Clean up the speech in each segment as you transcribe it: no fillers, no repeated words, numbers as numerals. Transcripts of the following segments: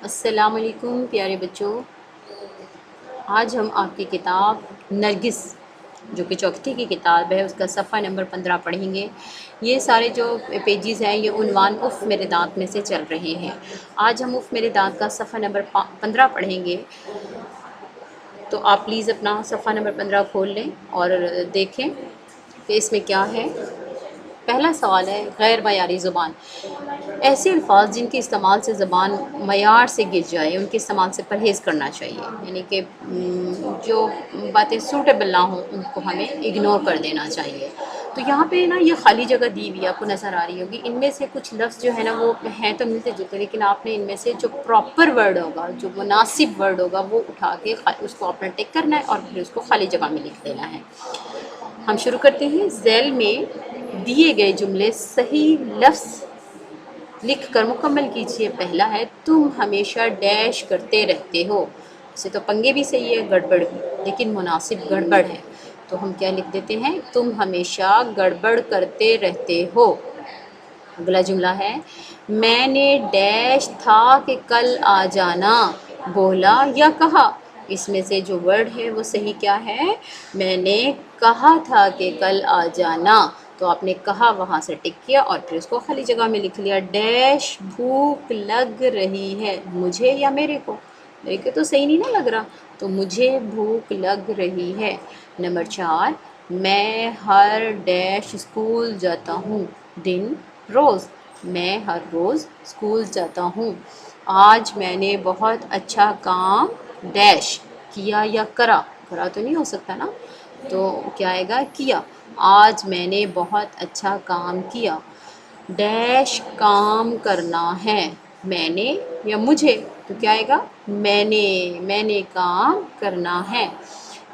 السلام علیکم پیارے بچوں، آج ہم آپ کی کتاب نرگس جو کہ چوتھی کی کتاب ہے اس کا صفحہ نمبر 15 پڑھیں گے۔ یہ سارے جو پیجز ہیں یہ عنوان اف میرے دانت میں سے چل رہے ہیں۔ آج ہم اف میرے دانت کا صفحہ نمبر 15 پڑھیں گے، تو آپ پلیز اپنا صفحہ نمبر 15 کھول لیں اور دیکھیں کہ اس میں کیا ہے۔ پہلا سوال ہے غیر معیاری زبان۔ ایسے الفاظ جن کے استعمال سے زبان معیار سے گر جائے، ان کے استعمال سے پرہیز کرنا چاہیے، یعنی کہ جو باتیں سوٹیبل نہ ہوں ان کو ہمیں اگنور کر دینا چاہیے۔ تو یہاں پہ نا یہ خالی جگہ دی ہوئی آپ کو نظر آ رہی ہوگی، ان میں سے کچھ لفظ جو ہے نا وہ ہیں تو ملتے جلتے، لیکن آپ نے ان میں سے جو پراپر ورڈ ہوگا، جو مناسب ورڈ ہوگا وہ اٹھا کے اس کو اپنا ٹک کرنا ہے اور پھر اس کو خالی جگہ میں لکھ دینا ہے۔ ہم شروع کرتے ہیں۔ ذیل میں دیے گئے جملے صحیح لفظ لکھ کر مکمل کیجیے۔ پہلا ہے تم ہمیشہ ڈیش کرتے رہتے ہو۔ اسے تو پنگے بھی صحیح ہے، گڑبڑ بھی، لیکن مناسب گڑبڑ ہے، تو ہم کیا لکھ دیتے ہیں؟ تم ہمیشہ گڑبڑ کرتے رہتے ہو۔ اگلا جملہ ہے میں نے ڈیش تھا کہ کل آ جانا، بولا یا کہا۔ اس میں سے جو ورڈ ہے وہ صحیح کیا ہے؟ میں نے کہا تھا کہ کل آ جانا، تو آپ نے کہا وہاں سے ٹک کیا اور پھر اس کو خالی جگہ میں لکھ لیا۔ ڈیش بھوک لگ رہی ہے، مجھے یا میرے کو؟ میرے کو تو صحیح نہیں نا لگ رہا، تو مجھے بھوک لگ رہی ہے۔ نمبر 4، میں ہر ڈیش اسکول جاتا ہوں، دن روز، میں ہر روز اسکول جاتا ہوں۔ آج میں نے بہت اچھا کام ڈیش کیا یا کرا، کرا تو نہیں ہو سکتا نا، تو کیا آئے گا؟ کیا۔ آج میں نے بہت اچھا کام کیا۔ ڈیش کام کرنا ہے، میں نے یا مجھے؟ تو کیا آئے گا؟ میں نے کام کرنا ہے۔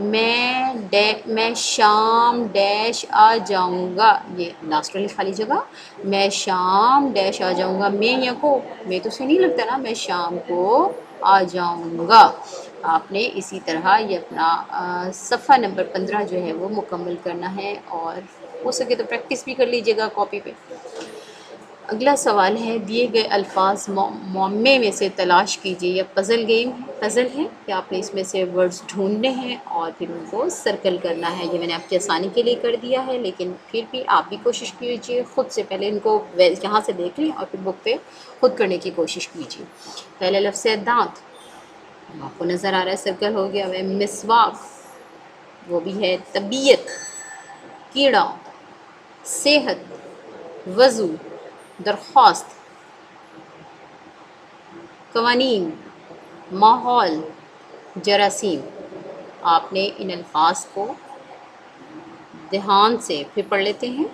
میں شام ڈیش آ جاؤں گا، یہ لاسٹ والی خالی جگہ، میں شام ڈیش آ جاؤں گا۔ میں یا کو؟ میں تو صحیح نہیں لگتا نا، میں شام کو آ جاؤں گا۔ آپ نے اسی طرح یہ اپنا صفحہ نمبر 15 جو ہے وہ مکمل کرنا ہے، اور ہو سکے تو پریکٹس بھی کر لیجیے گا کاپی پہ۔ اگلا سوال ہے دیے گئے الفاظ معمے میں سے تلاش کیجیے۔ یہ پزل گیم ہے، پزل ہے کہ آپ نے اس میں سے ورڈز ڈھونڈنے ہیں اور پھر ان کو سرکل کرنا ہے۔ یہ میں نے آپ کی آسانی کے لیے کر دیا ہے، لیکن پھر بھی آپ بھی کوشش کیجیے خود سے، پہلے ان کو یہاں سے دیکھ لیں اور پھر بک پہ خود کرنے کی کوشش کیجیے۔ پہلا لفظ ہے دانت، آپ کو نظر آ رہا ہے سرکل ہو گیا ہے۔ مسواک، وہ بھی ہے طبیعت، کیڑا، صحت، وضو، درخواست، قوانین، ماحول، جراثیم۔ آپ نے ان الفاظ کو دھیان سے پھر پڑھ لیتے ہیں۔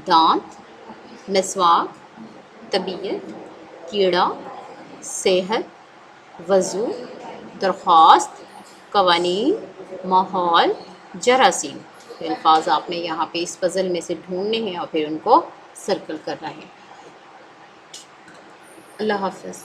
دانت، مسواک، طبیعت، کیڑا، صحت، وضو، درخواست، قوانین، ماحول، جراثیم۔ یہ الفاظ آپ نے یہاں پہ اس پزل میں سے ڈھونڈنے ہیں اور پھر ان کو سرکل کرنا ہے۔ اللہ حافظ۔